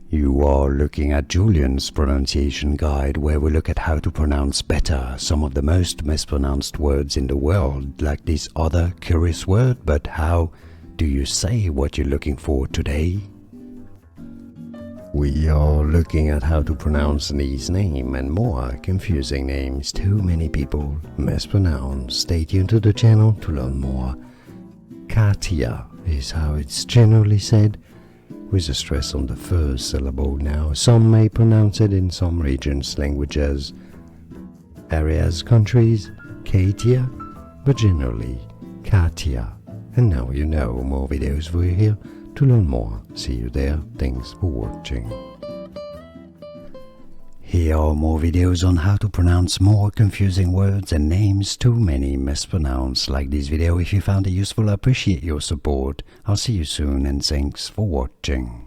You are looking at Julian's pronunciation guide, where we look at how to pronounce better some of the most mispronounced words in the world, like this other curious word. But how do you say what you're looking for today? We are looking at how to pronounce these names and more confusing names too many people mispronounce. Stay tuned to the channel to learn more. Katia is how it's generally said, with a stress on the first syllable. Now, some may pronounce it in some regions, languages, areas, countries, Katia, but generally Katia. And now you know. More videos for you here to learn more. See you there. Thanks for watching. Here are more videos on how to pronounce more confusing words and names too many mispronounced. Like this video if you found it useful. I appreciate your support. I'll see you soon and thanks for watching.